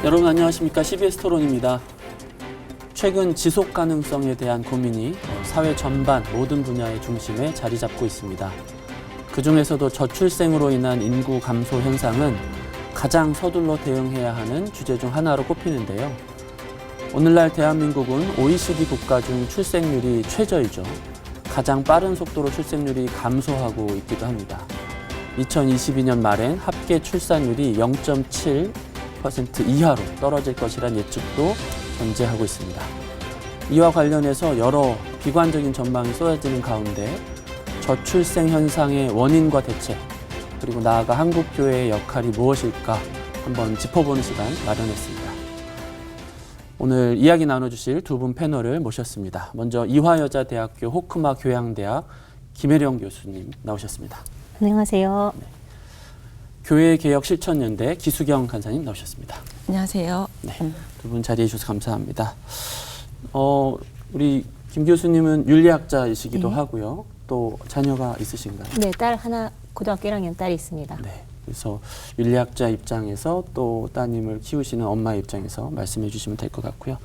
여러분 안녕하십니까? CBS 토론입니다. 최근 지속 가능성에 대한 고민이 사회 전반 모든 분야의 중심에 자리 잡고 있습니다. 그중에서도 저출생으로 인한 인구 감소 현상은 가장 서둘러 대응해야 하는 주제 중 하나로 꼽히는데요. 오늘날 대한민국은 OECD 국가 중 출생률이 최저이죠. 가장 빠른 속도로 출생률이 감소하고 있기도 합니다. 2022년 말엔 합계 출산율이 0.7% 이하로 떨어질 것이란 예측도 존재하고 있습니다. 이와 관련해서 여러 비관적인 전망이 쏟아지는 가운데 저출생 현상의 원인과 대책, 그리고 나아가 한국교회의 역할이 무엇일까 한번 짚어보는 시간 마련했습니다. 오늘 이야기 나눠주실 두 분 패널을 모셨습니다. 먼저 이화여자대학교 호크마 교양대학 김혜령 교수님 나오셨습니다. 안녕하세요. 네. 교회개혁실천연대 기수경 간사님 나오셨습니다. 안녕하세요. 네, 두 분 자리해 주셔서 감사합니다. 우리 김 교수님은 윤리학자이시기도 하고요. 또 자녀가 있으신가요? 네, 딸 하나, 고등학교 1학년 딸이 있습니다. 네, 그래서 윤리학자 입장에서 또 따님을 키우시는 엄마의 입장에서 말씀해 주시면 될 것 같고요.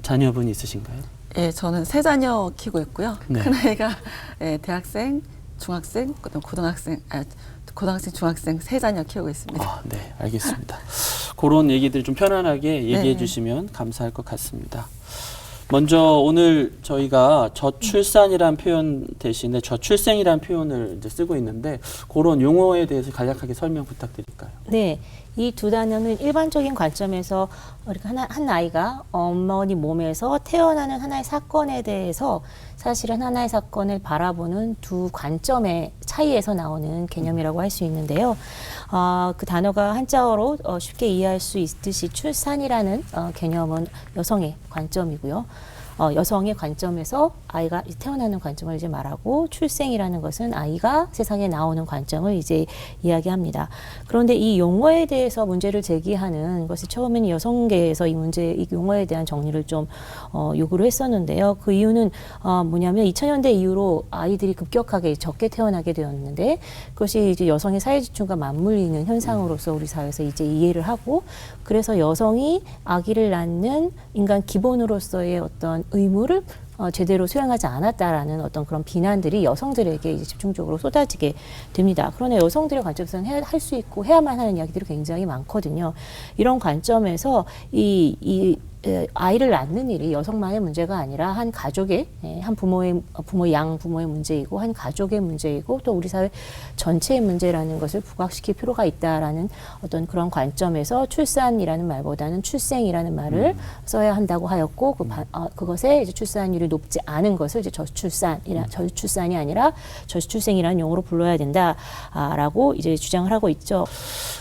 자녀분이 있으신가요? 예, 저는 세 자녀 키우고 있고요. 네. 큰아이가 대학생, 중학생, 고등학생, 중학생 세 자녀 키우고 있습니다. 네, 알겠습니다. 그런 얘기들 좀 편안하게 얘기해 네. 주시면 감사할 것 같습니다. 먼저 오늘 저희가 저출산이란 표현 대신에 저출생이란 표현을 이제 쓰고 있는데 그런 용어에 대해서 간략하게 설명 부탁드릴까요? 네, 이 두 단어는 일반적인 관점에서 우리가 한 아이가 어머니 몸에서 태어나는 하나의 사건에 대해서 사실은 하나의 사건을 바라보는 두 관점의 차이에서 나오는 개념이라고 할 수 있는데요. 그 단어가 한자어로 쉽게 이해할 수 있듯이 출산이라는 개념은 여성의 관점이고요. 여성의 관점에서 아이가 태어나는 관점을 이제 말하고 출생이라는 것은 아이가 세상에 나오는 관점을 이제 이야기합니다. 그런데 이 용어에 대해서 문제를 제기하는 것이 처음에는 여성계에서 이 용어에 대한 정리를 좀 요구를 했었는데요. 그 이유는 뭐냐면 2000년대 이후로 아이들이 급격하게 적게 태어나게 되었는데 그것이 이제 여성의 사회지출과 맞물리는 현상으로서 우리 사회에서 이제 이해를 하고 그래서 여성이 아기를 낳는 인간 기본으로서의 어떤 의무를 제대로 수행하지 않았다라는 어떤 그런 비난들이 여성들에게 이제 집중적으로 쏟아지게 됩니다. 그러나 여성들의 관점에서는 할 수 있고 해야만 하는 이야기들이 굉장히 많거든요. 이런 관점에서 아이를 낳는 일이 여성만의 문제가 아니라 한 가족의 한 양부모의 문제이고 한 가족의 문제이고 또 우리 사회 전체의 문제라는 것을 부각시킬 필요가 있다라는 어떤 그런 관점에서 출산이라는 말보다는 출생이라는 말을 써야 한다고 하였고 그것에 이제 출산율이 높지 않은 것을 이제 저출산이 아니라 저출생이라는 용어로 불러야 된다라고 이제 주장을 하고 있죠.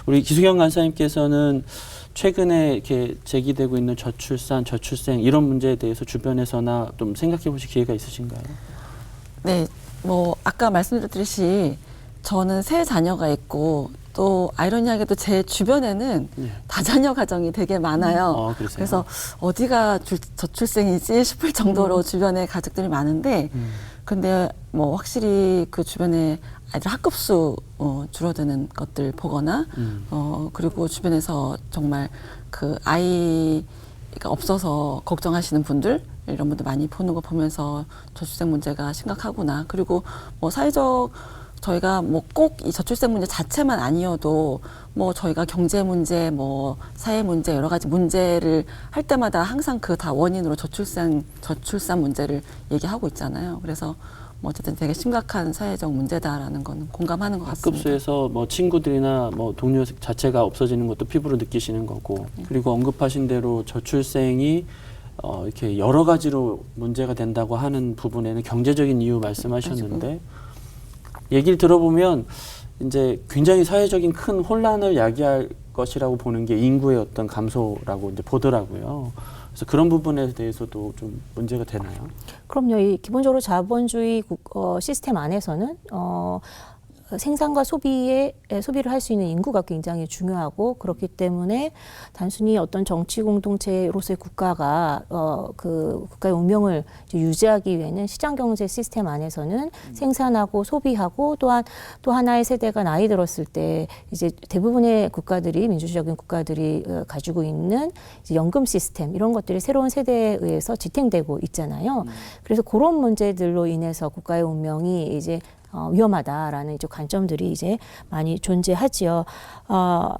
우리 기수경 간사님께서는 최근에 이렇게 제기되고 있는 저출산, 저출생 이런 문제에 대해서 주변에서나 좀 생각해 보실 기회가 있으신가요? 네, 뭐 아까 말씀드렸듯이 저는 세 자녀가 있고 또 아이러니하게도 제 주변에는 다자녀 가정이 되게 많아요. 그래서 어디가 저출생이지 싶을 정도로 주변에 가족들이 많은데 근데 뭐 확실히 그 주변에 아이들 학급수 줄어드는 것들 보거나 그리고 주변에서 정말 그 아이가 없어서 걱정하시는 분들 이런 분들 많이 보는 거 보면서 저출생 문제가 심각하구나. 그리고 뭐 사회적 저희가 뭐 꼭 이 저출생 문제 자체만 아니어도 뭐 저희가 경제 문제, 뭐 사회 문제 여러 가지 문제를 할 때마다 항상 그 다 원인으로 저출산 문제를 얘기하고 있잖아요. 그래서 뭐 어쨌든 되게 심각한 사회적 문제다라는 건 공감하는 것 같습니다. 학급수에서 뭐 친구들이나 뭐 동료 자체가 없어지는 것도 피부로 느끼시는 거고 그리고 언급하신 대로 저출생이 이렇게 여러 가지로 문제가 된다고 하는 부분에는 경제적인 이유 말씀하셨는데 얘기를 들어보면 이제 굉장히 사회적인 큰 혼란을 야기할 것이라고 보는 게 인구의 어떤 감소라고 이제 보더라고요. 그래서 그런 부분에 대해서도 좀 문제가 되나요? 그럼요. 기본적으로 자본주의 시스템 안에서는 생산과 소비를 할 수 있는 인구가 굉장히 중요하고 그렇기 때문에 단순히 어떤 정치 공동체로서의 국가가 그 국가의 운명을 이제 유지하기 위해는 시장 경제 시스템 안에서는 생산하고 소비하고 또한 또 하나의 세대가 나이 들었을 때 이제 대부분의 국가들이 민주주의적인 국가들이 가지고 있는 이제 연금 시스템 이런 것들이 새로운 세대에 의해서 지탱되고 있잖아요. 그래서 그런 문제들로 인해서 국가의 운명이 이제 위험하다라는 이제 관점들이 이제 많이 존재하지요.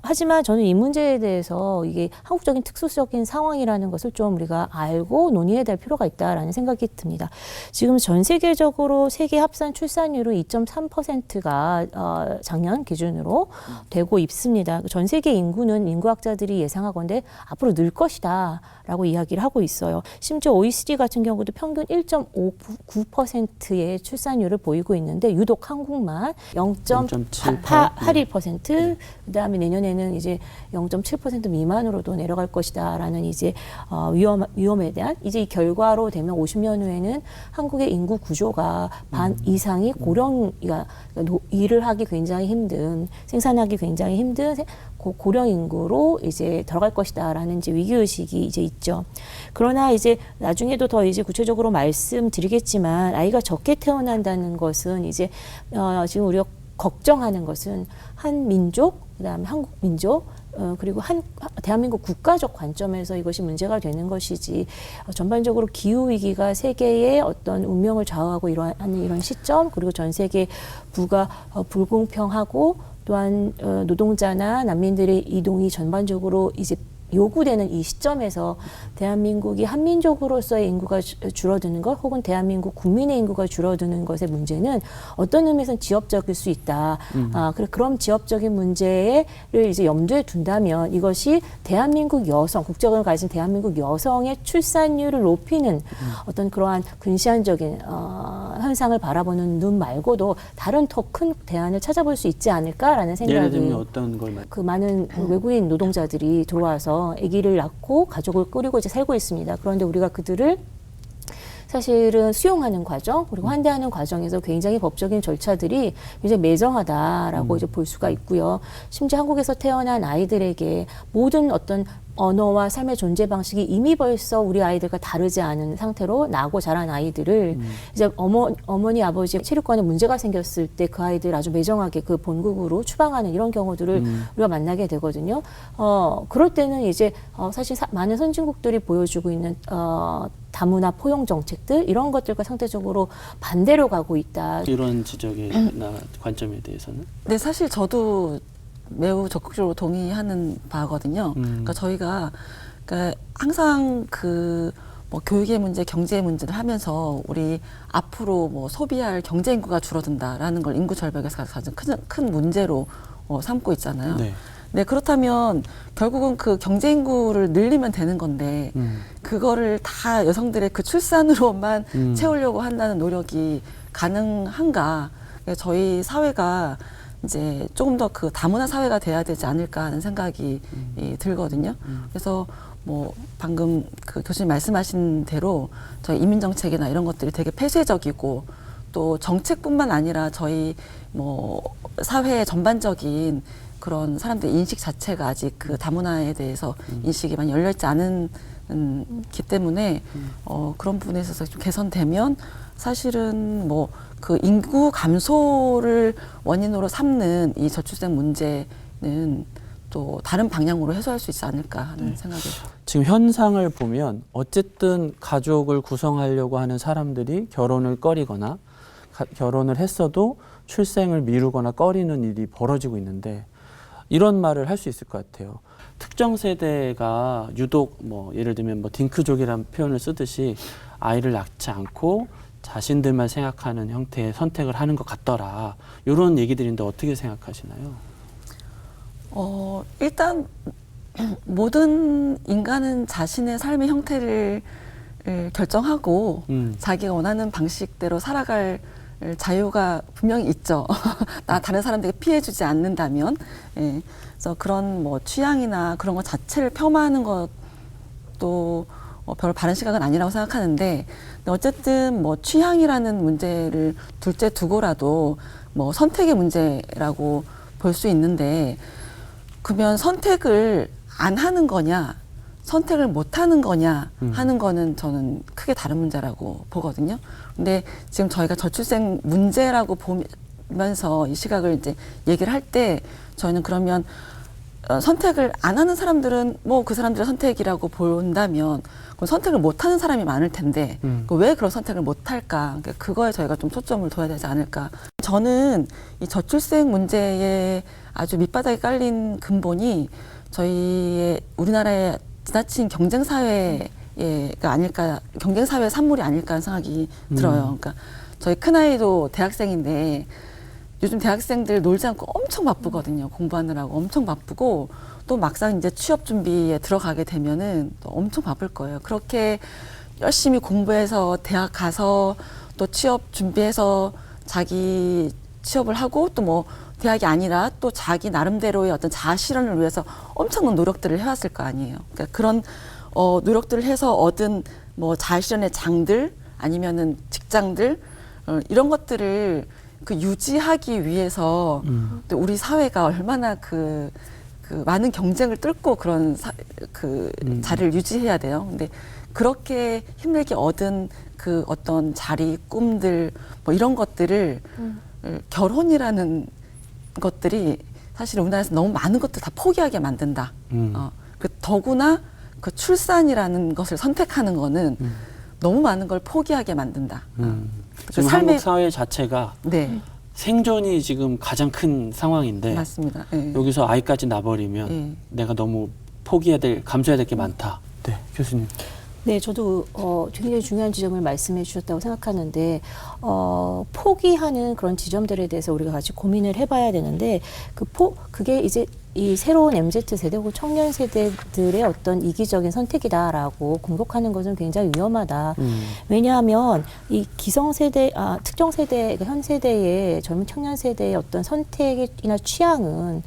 하지만 저는 이 문제에 대해서 이게 한국적인 특수적인 상황이라는 것을 좀 우리가 알고 논의해야 될 필요가 있다라는 생각이 듭니다. 지금 전 세계적으로 세계 합산 출산율은 2.3%가 작년 기준으로 되고 있습니다. 전 세계 인구는 인구학자들이 예상하건대 앞으로 늘 것이다라고 이야기를 하고 있어요. 심지어 OECD 같은 경우도 평균 1.59%의 출산율을 보이고 있는데 유독 한국만 0.81%, 그다음에 내년에는 이제 0.7% 미만으로도 내려갈 것이다라는 이제 위험에 대한 이제 이 결과로 되면 50년 후에는 한국의 인구 구조가 반 이상이 고령이가 일을 하기 굉장히 힘든, 생산하기 굉장히 힘든 고령 인구로 이제 들어갈 것이다라는 이제 위기 의식이 이제 있죠. 그러나 이제 나중에도 더 이제 구체적으로 말씀드리겠지만 아이가 적게 태어난다는 것은 이제 지금 우리가 걱정하는 것은 한 민족, 그다음에 한국 민족, 그리고 대한민국 국가적 관점에서 이것이 문제가 되는 것이지 전반적으로 기후 위기가 세계의 어떤 운명을 좌우하고 하는 이런 시점, 그리고 전 세계 부가 불공평하고 또한 노동자나 난민들의 이동이 전반적으로 이제 요구되는 이 시점에서 대한민국이 한민족으로서의 인구가 줄어드는 것 혹은 대한민국 국민의 인구가 줄어드는 것의 문제는 어떤 의미에서는 지역적일 수 있다. 그럼 지역적인 문제를 이제 염두에 둔다면 이것이 대한민국 여성, 국적을 가진 대한민국 여성의 출산율을 높이는 어떤 그러한 근시안적인 현상을 바라보는 눈 말고도 다른 더 큰 대안을 찾아볼 수 있지 않을까라는 생각이. 예를 들면 어떤 걸 그 많은 외국인 노동자들이 들어와서 아기를 낳고 가족을 꾸리고 이제 살고 있습니다. 그런데 우리가 그들을 사실은 수용하는 과정 그리고 환대하는 과정에서 굉장히 법적인 절차들이 굉장히 매정하다라고 이제 볼 수가 있고요. 심지어 한국에서 태어난 아이들에게 모든 어떤 언어와 삶의 존재 방식이 이미 벌써 우리 아이들과 다르지 않은 상태로 나고 자란 아이들을 이제 어머니 아버지의 체력관에 문제가 생겼을 때 그 아이들 아주 매정하게 그 본국으로 추방하는 이런 경우들을 우리가 만나게 되거든요. 그럴 때는 이제 사실 많은 선진국들이 보여주고 있는 다문화 포용 정책들 이런 것들과 상대적으로 반대로 가고 있다. 이런 지적이나 관점에 대해서는? 네, 사실 저도 매우 적극적으로 동의하는 바거든요. 그러니까 저희가 그러니까 항상 뭐 교육의 문제, 경제의 문제를 하면서 우리 앞으로 뭐 소비할 경제 인구가 줄어든다라는 걸 인구 절벽에서 가장 큰 문제로 삼고 있잖아요. 네. 네, 그렇다면 결국은 그 경제 인구를 늘리면 되는 건데 그거를 다 여성들의 그 출산으로만 채우려고 한다는 노력이 가능한가? 저희 사회가 이제 조금 더 그 다문화 사회가 돼야 되지 않을까 하는 생각이 들거든요. 그래서 뭐 방금 그 교수님 말씀하신 대로 저희 이민 정책이나 이런 것들이 되게 폐쇄적이고 또 정책뿐만 아니라 저희 뭐 사회의 전반적인 그런 사람들의 인식 자체가 아직 그 다문화에 대해서 인식이 많이 열려있지 않은 기 때문에 그런 부분에 있어서 좀 개선되면 사실은 뭐 그 인구 감소를 원인으로 삼는 이 저출생 문제는 또 다른 방향으로 해소할 수 있지 않을까 하는 생각이 들어요. 지금 현상을 보면 어쨌든 가족을 구성하려고 하는 사람들이 결혼을 꺼리거나 결혼을 했어도 출생을 미루거나 꺼리는 일이 벌어지고 있는데 이런 말을 할 수 있을 것 같아요. 특정 세대가 유독 뭐 예를 들면 뭐 딩크족이라는 표현을 쓰듯이 아이를 낳지 않고 자신들만 생각하는 형태의 선택을 하는 것 같더라. 이런 얘기들인데 어떻게 생각하시나요? 일단 모든 인간은 자신의 삶의 형태를 결정하고 자기가 원하는 방식대로 살아갈 자유가 분명히 있죠. 다른 사람들에게 피해주지 않는다면. 예. 그래서 그런 뭐 취향이나 그런 것 자체를 폄하하는 것도 별 바른 시각은 아니라고 생각하는데 근데 어쨌든 뭐 취향이라는 문제를 둘째 두고라도 뭐 선택의 문제라고 볼 수 있는데 그러면 선택을 안 하는 거냐 선택을 못 하는 거냐 하는 거는 저는 크게 다른 문제라고 보거든요. 근데 지금 저희가 저출생 문제라고 보면서 이 시각을 이제 얘기를 할 때 저희는 그러면 선택을 안 하는 사람들은 뭐 그 사람들의 선택이라고 본다면 그럼 선택을 못 하는 사람이 많을 텐데 왜 그런 선택을 못 할까? 그러니까 그거에 저희가 좀 초점을 둬야 되지 않을까? 저는 이 저출생 문제에 아주 밑바닥에 깔린 근본이 저희의 우리나라의 지나친 경쟁 사회가 아닐까, 경쟁 사회 산물이 아닐까 하는 생각이 들어요. 그러니까 저희 큰아이도 대학생인데 요즘 대학생들 놀지 않고 엄청 바쁘거든요. 공부하느라고 엄청 바쁘고 또 막상 이제 취업 준비에 들어가게 되면은 또 엄청 바쁠 거예요. 그렇게 열심히 공부해서 대학 가서 또 취업 준비해서 자기 취업을 하고 또 뭐 대학이 아니라 또 자기 나름대로의 어떤 자아 실현을 위해서 엄청난 노력들을 해왔을 거 아니에요. 그러니까 그런 노력들을 해서 얻은 뭐 자아 실현의 장들 아니면은 직장들 이런 것들을 그 유지하기 위해서 또 우리 사회가 얼마나 그 많은 경쟁을 뚫고 그런 자리를 유지해야 돼요. 근데 그렇게 힘들게 얻은 그 어떤 자리, 꿈들 뭐 이런 것들을 결혼이라는 것들이 사실 우리나라에서 너무 많은 것들 다 포기하게 만든다. 더구나 그 출산이라는 것을 선택하는 거는 너무 많은 걸 포기하게 만든다. 지금 한국 사회 자체가 네. 생존이 지금 가장 큰 상황인데 맞습니다. 네. 여기서 아이까지 낳아버리면 내가 너무 감수해야 될 게 많다. 네, 교수님. 네, 저도 굉장히 중요한 지점을 말씀해 주셨다고 생각하는데 포기하는 그런 지점들에 대해서 우리가 같이 고민을 해봐야 되는데 그게 이제 이 새로운 MZ 세대 혹은 청년 세대들의 어떤 이기적인 선택이다라고 공격하는 것은 굉장히 위험하다. 왜냐하면 이 기성세대, 특정 세대, 그러니까 현 세대의 젊은 청년 세대의 어떤 선택이나 취향은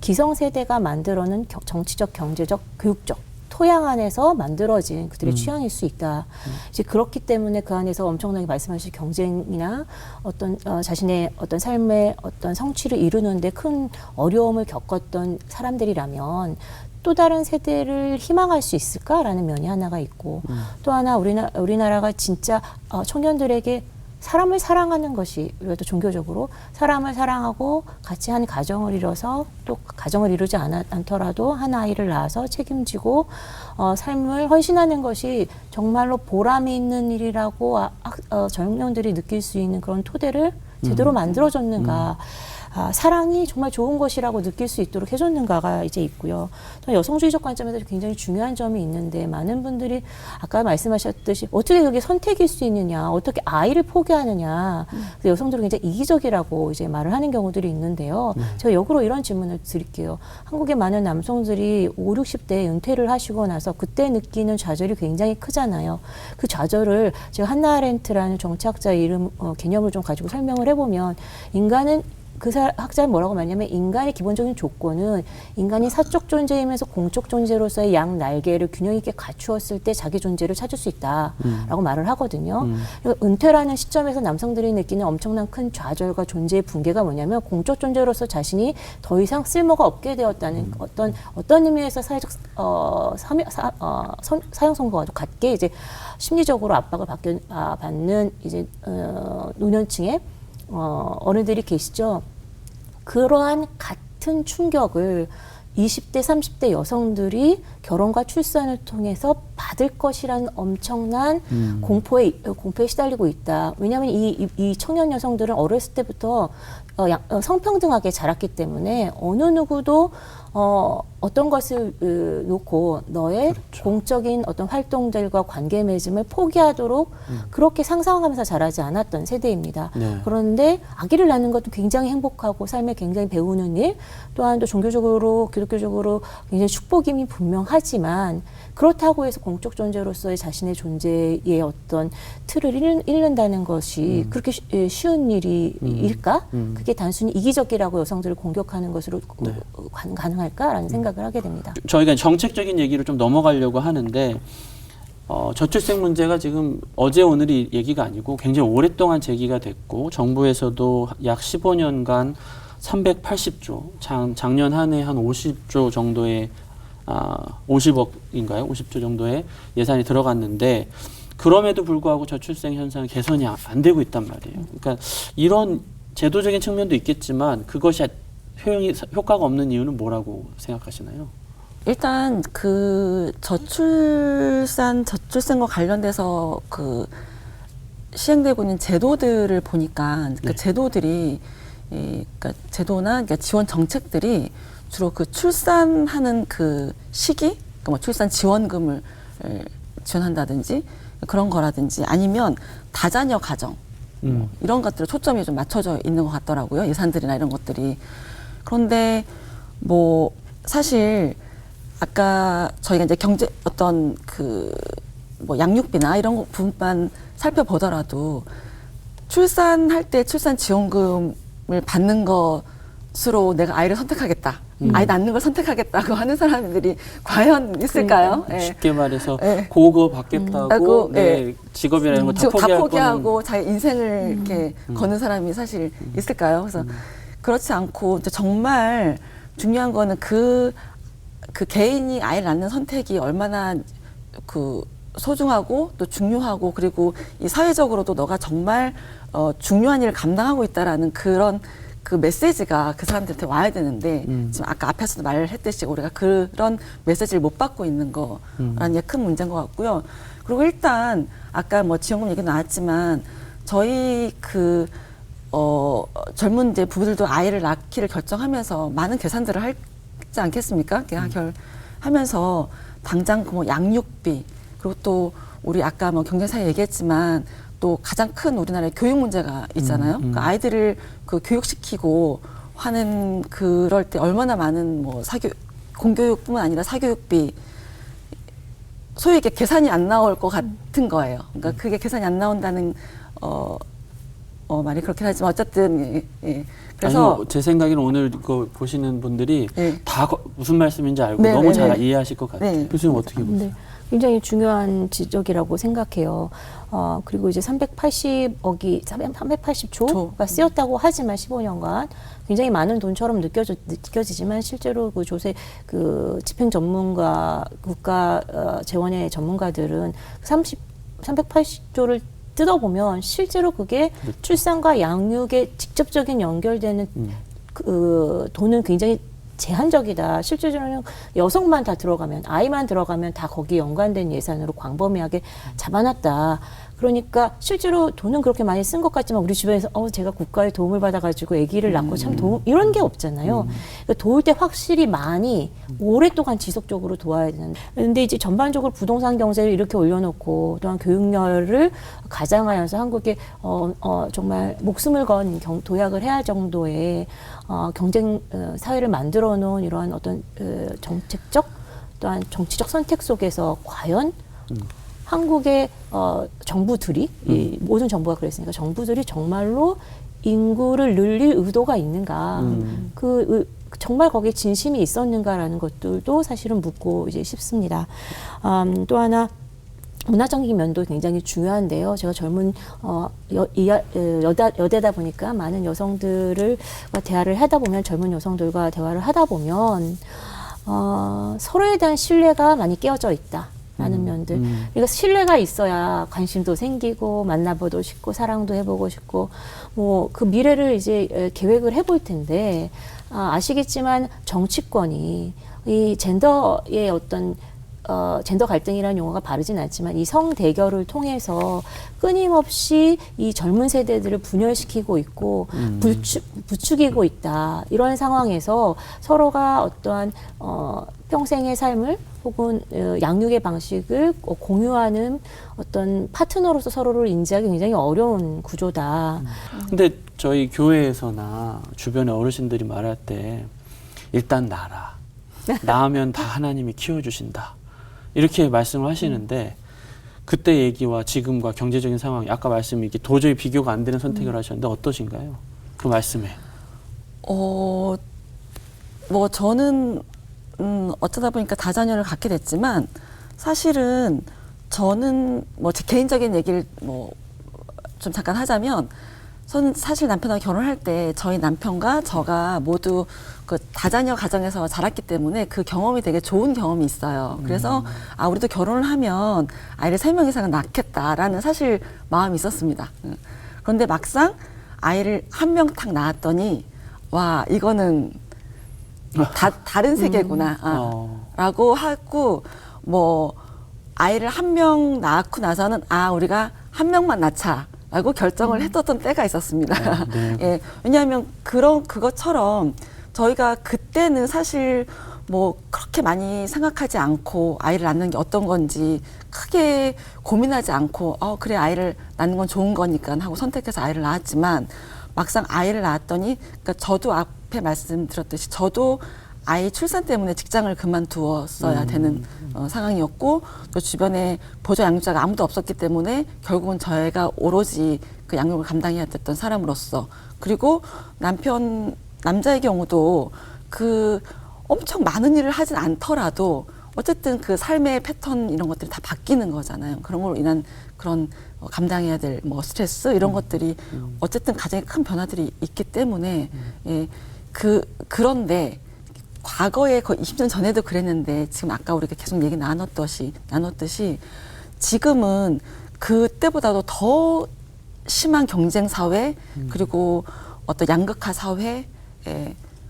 기성세대가 만들어낸 정치적, 경제적, 교육적 토양 안에서 만들어진 그들의 취향일 수 있다. 이제 그렇기 때문에 그 안에서 엄청나게 말씀하신 경쟁이나 어떤 자신의 어떤 삶의 어떤 성취를 이루는데 큰 어려움을 겪었던 사람들이라면 또 다른 세대를 희망할 수 있을까라는 면이 하나가 있고 또 하나 우리나라가 진짜 청년들에게 사람을 사랑하는 것이 우리가 또 종교적으로 사람을 사랑하고 같이 한 가정을 이뤄서 또 가정을 이루지 않더라도 한 아이를 낳아서 책임지고 삶을 헌신하는 것이 정말로 보람이 있는 일이라고 젊은이들이 느낄 수 있는 그런 토대를 제대로 만들어줬는가. 사랑이 정말 좋은 것이라고 느낄 수 있도록 해줬는가가 이제 있고요. 또 여성주의적 관점에서 굉장히 중요한 점이 있는데 많은 분들이 아까 말씀하셨듯이 어떻게 그게 선택일 수 있느냐, 어떻게 아이를 포기하느냐. 여성들은 굉장히 이기적이라고 이제 말을 하는 경우들이 있는데요. 제가 역으로 이런 질문을 드릴게요. 한국의 많은 남성들이 5, 60대에 은퇴를 하시고 나서 그때 느끼는 좌절이 굉장히 크잖아요. 그 좌절을 제가 한나 아렌트라는 정치학자의 개념을 좀 가지고 설명을 해보면 인간은 학자는 뭐라고 말하냐면 인간의 기본적인 조건은 인간이 사적 존재이면서 공적 존재로서의 양 날개를 균형 있게 갖추었을 때 자기 존재를 찾을 수 있다라고 말을 하거든요. 은퇴라는 시점에서 남성들이 느끼는 엄청난 큰 좌절과 존재의 붕괴가 뭐냐면 공적 존재로서 자신이 더 이상 쓸모가 없게 되었다는 어떤 의미에서 사회적 사형 선고와 같게 이제 심리적으로 압박을 받는 이제 노년층의 어른들이 계시죠. 그러한 같은 충격을 20대, 30대 여성들이 결혼과 출산을 통해서 받을 것이라는 엄청난 공포에 시달리고 있다. 왜냐하면 이 청년 여성들은 어렸을 때부터 성평등하게 자랐기 때문에 어느 누구도 어떤 것을 놓고 너의 그렇죠. 공적인 어떤 활동들과 관계 맺음을 포기하도록 그렇게 상상하면서 자라지 않았던 세대입니다. 네. 그런데 아기를 낳는 것도 굉장히 행복하고 삶에 굉장히 배우는 일, 또한 또 종교적으로 기독교적으로 굉장히 축복임이 분명하지만 그렇다고 해서 공적 존재로서의 자신의 존재의 어떤 틀을 잃는다는 것이 그렇게 쉬운 일일까? 그게 단순히 이기적이라고 여성들을 공격하는 것으로 네. 가능할까라는 생각을 하게 됩니다. 저희가 정책적인 얘기로 좀 넘어가려고 하는데 저출생 문제가 지금 어제 오늘이 얘기가 아니고 굉장히 오랫동안 제기가 됐고 정부에서도 약 15년간 380조, 작년 한 해 한 50조 정도의 50억인가요? 50조 정도의 예산이 들어갔는데 그럼에도 불구하고 저출생 현상은 개선이 안 되고 있단 말이에요. 그러니까 이런 제도적인 측면도 있겠지만 그것이 효과가 없는 이유는 뭐라고 생각하시나요? 일단 그 저출생과 관련돼서 그 시행되고 있는 제도들을 보니까 그 네. 제도들이 그러니까 제도나 그러니까 지원 정책들이 주로 그 출산하는 그 시기, 그러니까 뭐 출산 지원금을 지원한다든지 그런 거라든지 아니면 다자녀 가정 이런 것들에 초점이 좀 맞춰져 있는 것 같더라고요. 예산들이나 이런 것들이. 그런데 뭐 사실 아까 저희가 이제 경제 어떤 그 뭐 양육비나 이런 부분만 살펴보더라도 출산할 때 출산 지원금을 받는 것으로 내가 아이를 선택하겠다. 아이 낳는 걸 선택하겠다고 하는 사람들이 과연 있을까요? 그러니까 쉽게 말해서 네. 그거 받겠다고 네. 직업이라는 걸 다 포기하고 자기 인생을 이렇게 거는 사람이 사실 있을까요? 그래서 그렇지 않고 이제 정말 중요한 거는 그 개인이 아이를 낳는 선택이 얼마나 그 소중하고 또 중요하고 그리고 이 사회적으로도 너가 정말 중요한 일을 감당하고 있다라는 그런 그 메시지가 그 사람들한테 와야 되는데 지금 아까 앞에서도 말했듯이 우리가 그런 메시지를 못 받고 있는 거라는 게 큰 문제인 것 같고요. 그리고 일단 아까 뭐 지원금 얘기 나왔지만 저희 그 젊은 이제 부부들도 아이를 낳기를 결정하면서 많은 계산들을 하지 않겠습니까? 하면서 당장 그 뭐 양육비 그리고 또 우리 아까 뭐 경제사에 얘기했지만 또 가장 큰 우리나라의 교육 문제가 있잖아요. 그러니까 아이들을 그 교육시키고 하는 그럴 때 얼마나 많은 뭐 공교육뿐만 아니라 사교육비 소위 이게 계산이 안 나올 것 같은 거예요. 그러니까 그게 계산이 안 나온다는 말이 그렇긴 하지만 어쨌든 예. 그래서 아니요, 제 생각에는 오늘 이거 보시는 분들이 네. 다 무슨 말씀인지 알고 네, 너무 네, 잘 네. 이해하실 것 같아요. 네. 교수님 어떻게 보세요? 네. 굉장히 중요한 지적이라고 생각해요. 그리고 이제 380조가 쓰였다고 하지만 15년간 굉장히 많은 돈처럼 느껴지지만 실제로 그 조세 그 집행 전문가 국가 재원의 전문가들은 380조를 뜯어보면 실제로 그게 출산과 양육에 직접적인 연결되는 그 돈은 굉장히 제한적이다. 실제로는 여성만 다 들어가면 아이만 들어가면 다 거기에 연관된 예산으로 광범위하게 잡아놨다. 그러니까 실제로 돈은 그렇게 많이 쓴 것 같지만 우리 주변에서 제가 국가의 도움을 받아가지고 아기를 낳고 참 이런 게 없잖아요. 그러니까 도울 때 확실히 많이 오랫동안 지속적으로 도와야 되는데 근데 이제 전반적으로 부동산 경제를 이렇게 올려놓고 또한 교육열을 가장하여서 한국에 정말 목숨을 건 도약을 해야 할 정도의 경쟁 사회를 만들어 놓은 이러한 어떤 정책적 또한 정치적 선택 속에서 과연 한국의 정부들이 이 모든 정부가 그랬으니까 정부들이 정말로 인구를 늘릴 의도가 있는가 정말 거기에 진심이 있었는가라는 것들도 사실은 묻고 이제 싶습니다. 또 하나 문화적인 면도 굉장히 중요한데요. 제가 젊은 여대다 보니까 많은 여성들을 대화를 하다 보면 젊은 여성들과 대화를 하다 보면 서로에 대한 신뢰가 많이 깨어져 있다. 라는 면들. 그러니까 신뢰가 있어야 관심도 생기고 만나보고 싶고 사랑도 해보고 싶고 뭐 그 미래를 이제 계획을 해볼 텐데 아시겠지만 정치권이 이 젠더의 어떤 젠더 갈등이라는 용어가 바르진 않지만 이 성 대결을 통해서 끊임없이 이 젊은 세대들을 분열시키고 있고 부추기고 있다. 이런 상황에서 서로가 어떠한 평생의 삶을 혹은 양육의 방식을 공유하는 어떤 파트너로서 서로를 인지하기 굉장히 어려운 구조다. 근데 저희 교회에서나 주변의 어르신들이 말할 때 일단 낳아라. 낳으면 다 하나님이 키워주신다. 이렇게 말씀을 하시는데 그때 얘기와 지금과 경제적인 상황이 아까 말씀이 이게 도저히 비교가 안 되는 선택을 하셨는데 어떠신가요? 그 말씀에. 뭐 저는 어쩌다 보니까 다자녀를 갖게 됐지만 사실은 저는 뭐 제 개인적인 얘기를 뭐 좀 잠깐 하자면, 전 사실 남편하고 결혼할 때 저희 남편과 저가 모두 그 다자녀 가정에서 자랐기 때문에 그 경험이 되게 좋은 경험이 있어요. 그래서 우리도 결혼을 하면 아이를 3명 이상은 낳겠다라는 사실 마음이 있었습니다. 그런데 막상 아이를 1명 딱 낳았더니 와, 이거는 다른 세계구나 라고 하고, 뭐 아이를 1명 낳고 나서는 우리가 1명만 낳자 라고 결정을 했었던 때가 있었습니다. 네. 예, 왜냐하면 그것처럼 저희가 그때는 사실 뭐 그렇게 많이 생각하지 않고 아이를 낳는 게 어떤 건지 크게 고민하지 않고 그래, 아이를 낳는 건 좋은 거니까 하고 선택해서 아이를 낳았지만, 막상 아이를 낳았더니, 그러니까 저도 앞에 말씀드렸듯이 저도 아이 출산 때문에 직장을 그만두었어야 되는 상황이었고, 또 주변에 보조 양육자가 아무도 없었기 때문에 결국은 저희가 오로지 그 양육을 감당해야 됐던 사람으로서, 그리고 남자의 경우도 그 엄청 많은 일을 하진 않더라도 어쨌든 그 삶의 패턴 이런 것들이 다 바뀌는 거잖아요. 그런 걸로 인한 그런 감당해야 될 뭐 스트레스 이런 것들이 어쨌든 가정에 큰 변화들이 있기 때문에 예, 그런데 과거에 거의 20년 전에도 그랬는데, 지금 아까 우리가 계속 얘기 나눴듯이 지금은 그때보다도 더 심한 경쟁 사회, 그리고 어떤 양극화 사회,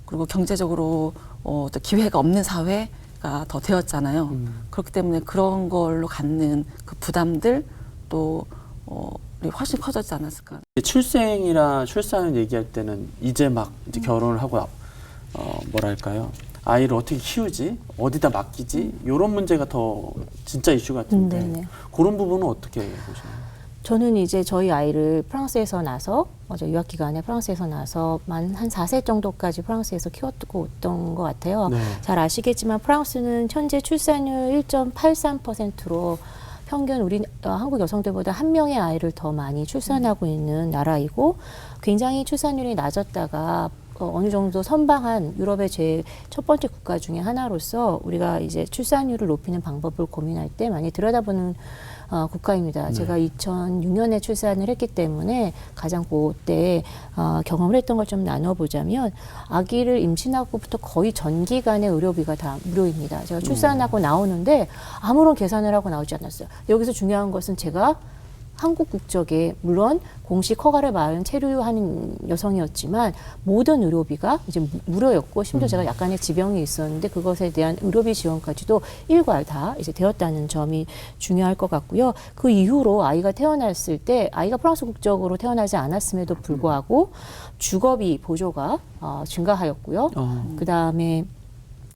그리고 경제적으로 또 기회가 없는 사회가 더 되었잖아요. 그렇기 때문에 그런 걸로 갖는 그 부담들 또 훨씬 커졌지 않았을까. 출산을 얘기할 때는 이제 막 이제 결혼을 하고 뭐랄까요? 아이를 어떻게 키우지? 어디다 맡기지? 이런 문제가 더 진짜 이슈 같은데 네네. 그런 부분은 어떻게 보시나요? 저는 이제 저희 아이를 프랑스에서 나서 유학 기간에 프랑스에서 나서 한 4세 정도까지 프랑스에서 키웠고 있던 것 같아요. 네. 잘 아시겠지만 프랑스는 현재 출산율 1.83%로 평균 우리 한국 여성들보다 1명의 아이를 더 많이 출산하고 있는 나라이고, 굉장히 출산율이 낮았다가 어느 정도 선방한 유럽의 제 첫 번째 국가 중에 하나로서 우리가 이제 출산율을 높이는 방법을 고민할 때 많이 들여다보는 국가입니다. 제가 2006년에 출산을 했기 때문에 가장 그때 경험을 했던 걸 좀 나눠보자면, 아기를 임신하고부터 거의 전 기간의 의료비가 다 무료입니다. 제가 출산하고 나오는데 아무런 계산을 하고 나오지 않았어요. 여기서 중요한 것은 제가 한국 국적에 물론 공식 허가를 받은 체류하는 여성이었지만 모든 의료비가 이제 무료였고, 심지어 제가 약간의 지병이 있었는데 그것에 대한 의료비 지원까지도 일괄 다 이제 되었다는 점이 중요할 것 같고요. 그 이후로 아이가 태어났을 때 아이가 프랑스 국적으로 태어나지 않았음에도 불구하고 주거비 보조가 증가하였고요. 그 다음에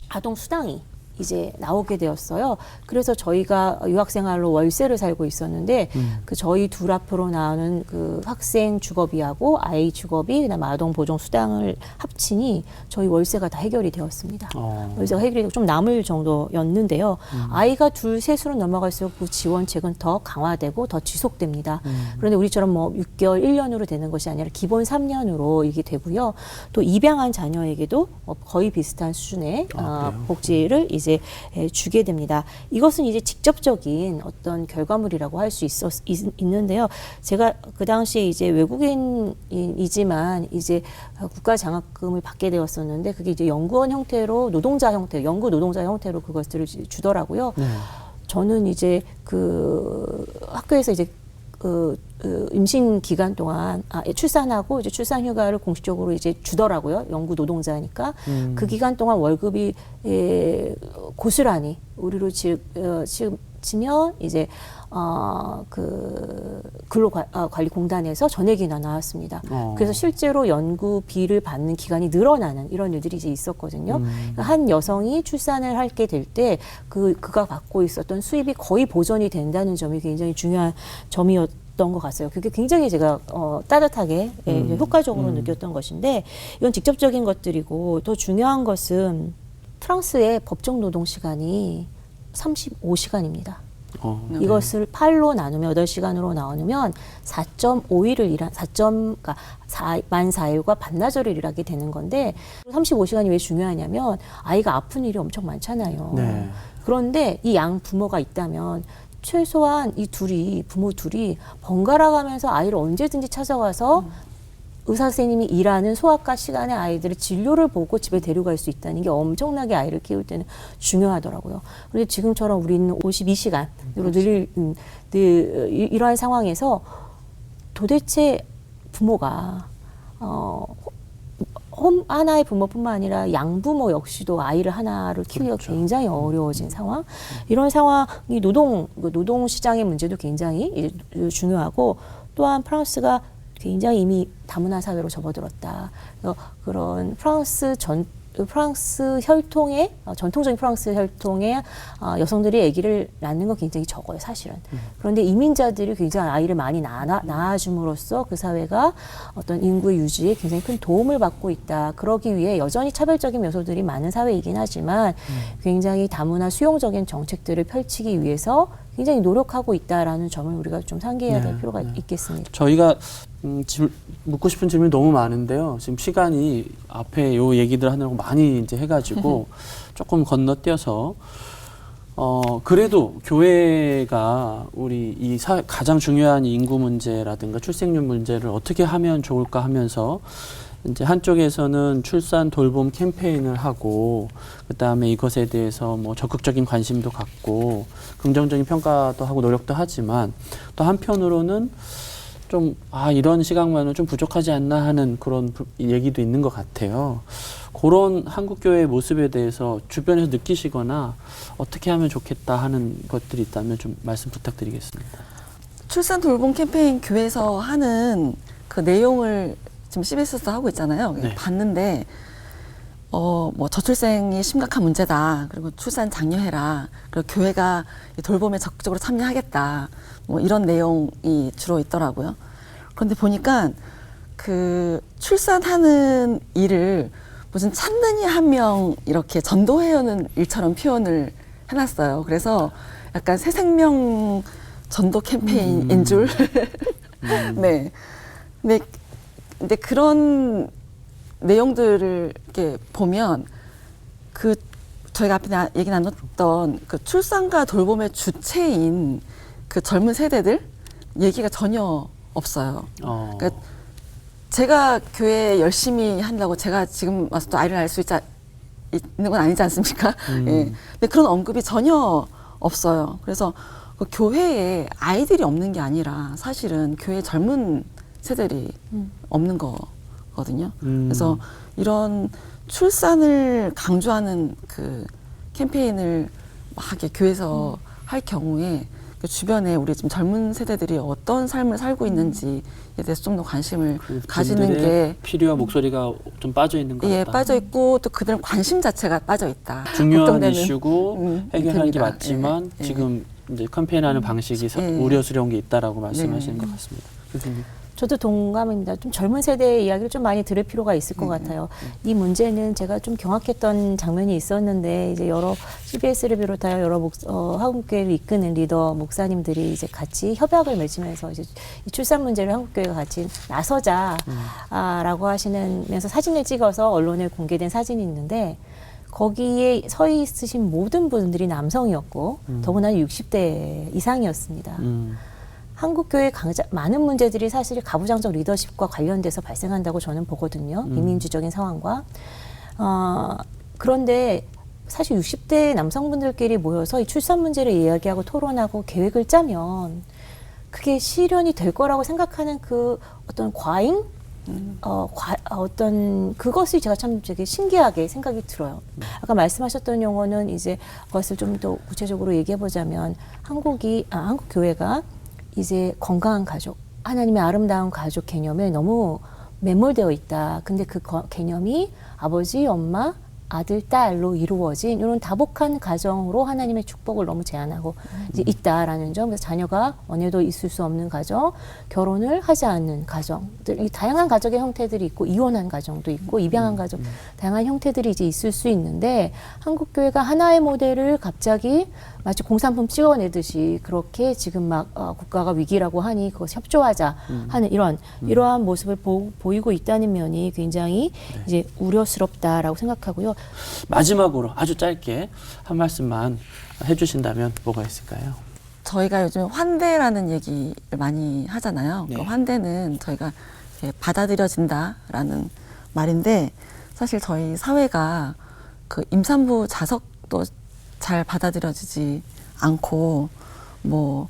아동 수당이 이제 나오게 되었어요. 그래서 저희가 유학생활로 월세를 살고 있었는데 그 저희 둘 앞으로 나오는 그 학생 주거비하고 아이 주거비, 그다음에 아동 보정 수당을 합치니 저희 월세가 다 해결이 되었습니다. 월세가 해결이 되고 좀 남을 정도였는데요. 아이가 둘, 셋으로 넘어갈수록 그 지원책은 더 강화되고 더 지속됩니다. 그런데 우리처럼 뭐 6개월, 1년으로 되는 것이 아니라 기본 3년으로 이게 되고요. 또 입양한 자녀에게도 거의 비슷한 수준의 복지를 이제 주게 됩니다. 이것은 이제 직접적인 어떤 결과물이라고 할 수 있는데요. 제가 그 당시에 이제 외국인이지만 이제 국가 장학금을 받게 되었었는데, 그게 이제 연구원 형태로 연구 노동자 형태로 그것들을 주더라고요. 저는 이제 그 학교에서 이제 임신 기간 동안 출산하고 이제 출산 휴가를 공식적으로 이제 주더라고요. 연구 노동자니까. 그 기간 동안 월급이 고스란히 우리로 치면 이제 그 근로관리공단에서 전액이나 나왔습니다. 그래서 실제로 연구비를 받는 기간이 늘어나는 이런 일들이 이제 있었거든요. 한 여성이 출산을 하게 될 때 그가 받고 있었던 수입이 거의 보전이 된다는 점이 굉장히 중요한 점이었던 것 같아요. 그게 굉장히 제가 따뜻하게 효과적으로 느꼈던 것인데, 이건 직접적인 것들이고, 더 중요한 것은 프랑스의 법정 노동 시간이 35시간입니다. 이것을 8로 나누면 8시간으로 나누면 4.5일을 그러니까 만 4일과 반나절을 일하게 되는 건데, 35시간이 왜 중요하냐면 아이가 아픈 일이 엄청 많잖아요. 그런데 이 양 부모가 있다면 최소한 이 둘이 부모 둘이 번갈아 가면서 아이를 언제든지 찾아가서 의사 선생님이 일하는 소아과 시간에 아이들을 진료를 보고 집에 데려갈 수 있다는 게 엄청나게 아이를 키울 때는 중요하더라고요. 그런데 지금처럼 우리는 52시간으로 이러한 상황에서 도대체 부모가 하나의 부모뿐만 아니라 양부모 역시도 아이를 하나를 키우기가 그렇죠. 굉장히 어려워진 상황. 이런 상황이 노동 시장의 문제도 굉장히 중요하고, 또한 프랑스가 굉장히 이미 다문화 사회로 접어들었다. 그래서 그런 프랑스 혈통의 전통적인 프랑스 혈통의 여성들이 아기를 낳는 건 굉장히 적어요, 사실은. 그런데 이민자들이 굉장히 아이를 많이 낳아줌으로써 그 사회가 어떤 인구의 유지에 굉장히 큰 도움을 받고 있다. 그러기 위해 여전히 차별적인 요소들이 많은 사회이긴 하지만 굉장히 다문화 수용적인 정책들을 펼치기 위해서 굉장히 노력하고 있다라는 점을 우리가 좀 상기해야 될 필요가 있겠습니다. 저희가 묻고 싶은 질문이 너무 많은데요. 지금 시간이 앞에 요 얘기들 하느라고 많이 이제 해가지고 조금 건너뛰어서 그래도 교회가 우리 이 가장 중요한 인구 문제라든가 출생률 문제를 어떻게 하면 좋을까 하면서 이제 한쪽에서는 출산 돌봄 캠페인을 하고, 그 다음에 이것에 대해서 뭐 적극적인 관심도 갖고 긍정적인 평가도 하고 노력도 하지만, 또 한편으로는 좀 이런 시각만은 좀 부족하지 않나 하는 그런 얘기도 있는 것 같아요. 그런 한국교회의 모습에 대해서 주변에서 느끼시거나 어떻게 하면 좋겠다 하는 것들이 있다면 좀 말씀 부탁드리겠습니다. 출산 돌봄 캠페인 교회에서 하는 그 내용을 지금 CBS에서 하고 있잖아요. 네. 봤는데 뭐 저출생이 심각한 문제다. 그리고 출산 장려해라. 그리고 교회가 이 돌봄에 적극적으로 참여하겠다. 뭐 이런 내용이 주로 있더라고요. 그런데 보니까 그 출산하는 일을 무슨 찬는이 한 명 이렇게 전도해오는 일처럼 표현을 해놨어요. 그래서 약간 새 생명 전도 캠페인인 줄. 네. 근데 그런 내용들을 이렇게 보면 저희가 앞에 얘기 나눴던 그 출산과 돌봄의 주체인 그 젊은 세대들 얘기가 전혀 없어요. 그러니까 제가 교회 열심히 한다고 제가 지금 와서 또 아이를 낳을 수 있는 건 아니지 않습니까? 예. 근데 그런 언급이 전혀 없어요. 그래서 그 교회에 아이들이 없는 게 아니라 사실은 교회 젊은 세대들이 없는 거거든요. 그래서 이런 출산을 강조하는 그 캠페인을 막 이렇게 교회에서 할 경우에 그 주변에 우리 지금 젊은 세대들이 어떤 삶을 살고 있는지에 대해서 좀 더 관심을 가지는 게 필요와 목소리가 좀 빠져 있는 것 같다. 예, 빠져 있고 또 그들 관심 자체가 빠져 있다. 중요한 걱정되는, 이슈고 해결하는 게 됩니다. 맞지만 예, 지금 이제 캠페인하는 방식이 우려스러운 게 있다라고 말씀하시는 것 같습니다. 교수님. 저도 동감입니다. 좀 젊은 세대의 이야기를 좀 많이 들을 필요가 있을 것 같아요. 이 문제는 제가 좀 경악했던 장면이 있었는데, 이제 여러 CBS를 비롯하여 여러 한국교회를 이끄는 리더 목사님들이 이제 같이 협약을 맺으면서 이제 이 출산 문제를 한국교회가 같이 나서자라고 하시면서 사진을 찍어서 언론에 공개된 사진이 있는데, 거기에 서 있으신 모든 분들이 남성이었고 더구나 60대 이상이었습니다. 한국교회 많은 문제들이 사실 가부장적 리더십과 관련돼서 발생한다고 저는 보거든요. 이민주적인 상황과. 그런데 사실 60대 남성분들끼리 모여서 이 출산 문제를 이야기하고 토론하고 계획을 짜면 그게 실현이 될 거라고 생각하는 그 어떤 과잉? 어떤 그것을 제가 참 되게 신기하게 생각이 들어요. 아까 말씀하셨던 용어는 이제 그것을 좀 더 구체적으로 얘기해 보자면 한국 교회가 이제 건강한 가족, 하나님의 아름다운 가족 개념에 너무 매몰되어 있다. 근데 그 개념이 아버지, 엄마, 아들, 딸로 이루어진 이런 다복한 가정으로 하나님의 축복을 너무 제한하고 이제 있다라는 점. 그래서 자녀가 원해도 있을 수 없는 가정, 결혼을 하지 않는 가정들, 이 다양한 가족의 형태들이 있고 이혼한 가정도 있고 입양한 가정, 다양한 형태들이 이제 있을 수 있는데 한국 교회가 하나의 모델을 갑자기 마치 공산품 찍어내듯이 그렇게 지금 막 국가가 위기라고 하니 그것 협조하자 하는 이러한 모습을 보이고 있다는 면이 굉장히 이제 우려스럽다라고 생각하고요. 마지막으로 아주 짧게 한 말씀만 해주신다면 뭐가 있을까요? 저희가 요즘 환대라는 얘기를 많이 하잖아요. 네. 그 환대는 저희가 이렇게 받아들여진다라는 말인데 사실 저희 사회가 그 임산부 자석도 잘 받아들여지지 않고 뭐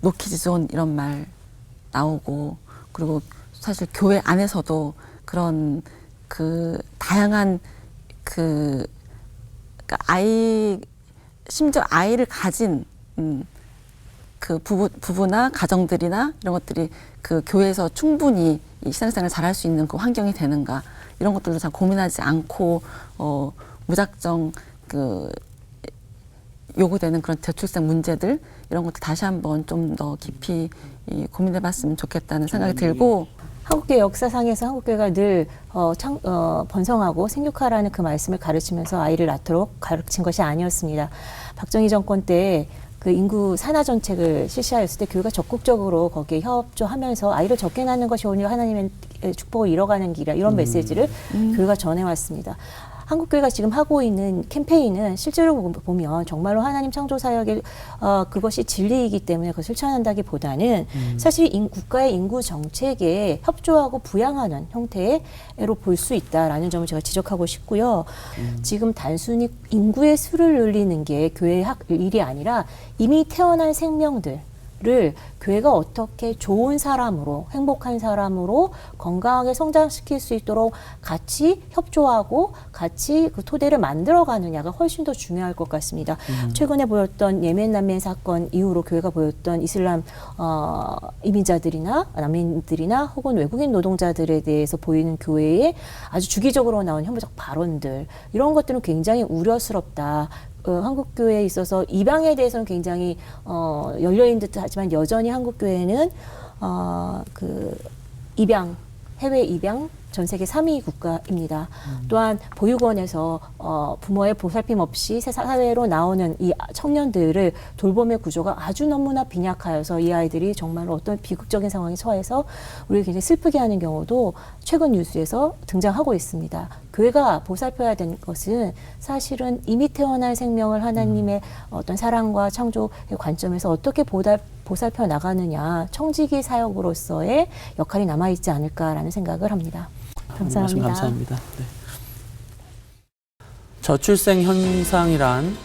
노키즈존 이런 말 나오고 그리고 사실 교회 안에서도 그런 그 다양한 그러니까 심지어 아이를 가진 그 부부나 가정들이나 이런 것들이 그 교회에서 충분히 이 신앙생활을 잘할 수 있는 그 환경이 되는가 이런 것들도 잘 고민하지 않고 무작정 그 요구되는 그런 저출생 문제들 이런 것들 다시 한번 좀 더 깊이 고민해봤으면 좋겠다는 생각이 들고 한국교회 역사상에서 한국교회가 늘 번성하고 생육하라는 그 말씀을 가르치면서 아이를 낳도록 가르친 것이 아니었습니다. 박정희 정권 때 그 인구 산하 정책을 실시하였을 때 교회가 적극적으로 거기에 협조하면서 아이를 적게 낳는 것이 오히려 하나님의 축복을 이뤄가는 길이라 이런 메시지를 교회가 전해왔습니다. 한국교회가 지금 하고 있는 캠페인은 실제로 보면 정말로 하나님 창조 사역의 그것이 진리이기 때문에 그것을 실천한다기보다는 사실 국가의 인구 정책에 협조하고 부양하는 형태로 볼 수 있다라는 점을 제가 지적하고 싶고요. 지금 단순히 인구의 수를 늘리는 게 교회의 일이 아니라 이미 태어난 생명들 를 교회가 어떻게 좋은 사람으로 행복한 사람으로 건강하게 성장시킬 수 있도록 같이 협조하고 같이 그 토대를 만들어가느냐가 훨씬 더 중요할 것 같습니다. 최근에 보였던 예멘 난민 사건 이후로 교회가 보였던 이슬람 이민자들이나 난민들이나 혹은 외국인 노동자들에 대해서 보이는 교회의 아주 주기적으로 나온 혐오적 발언들 이런 것들은 굉장히 우려스럽다. 한국교회에 있어서 입양에 대해서는 굉장히 열려있는 듯 하지만 여전히 한국교회는 그 입양, 해외 입양 전 세계 3위 국가입니다. 또한 보육원에서 부모의 보살핌 없이 사회로 나오는 이 청년들을 돌봄의 구조가 아주 너무나 빈약하여서 이 아이들이 정말로 어떤 비극적인 상황에 처해서 우리를 굉장히 슬프게 하는 경우도 최근 뉴스에서 등장하고 있습니다. 교회가 보살펴야 되는 것은 사실은 이미 태어날 생명을 하나님의 어떤 사랑과 창조의 관점에서 어떻게 보살펴 나가느냐 청지기 사역으로서의 역할이 남아있지 않을까라는 생각을 합니다. 감사합니다. 감사합니다. 네. 저출생 현상이란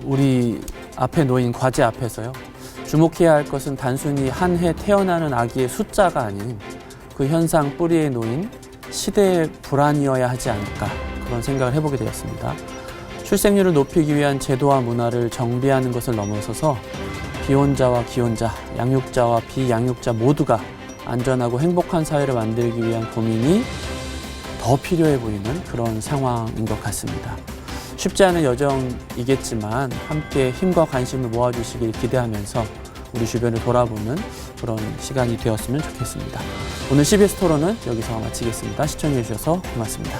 우리 앞에 놓인 과제 앞에서요. 주목해야 할 것은 단순히 한 해 태어나는 아기의 숫자가 아닌 그 현상 뿌리에 놓인 시대의 불안이어야 하지 않을까 그런 생각을 해보게 되었습니다. 출생률을 높이기 위한 제도와 문화를 정비하는 것을 넘어서서 비혼자와 기혼자, 양육자와 비양육자 모두가 안전하고 행복한 사회를 만들기 위한 고민이 더 필요해 보이는 그런 상황인 것 같습니다. 쉽지 않은 여정이겠지만 함께 힘과 관심을 모아주시길 기대하면서 우리 주변을 돌아보는 그런 시간이 되었으면 좋겠습니다. 오늘 CBS 토론은 여기서 마치겠습니다. 시청해 주셔서 고맙습니다.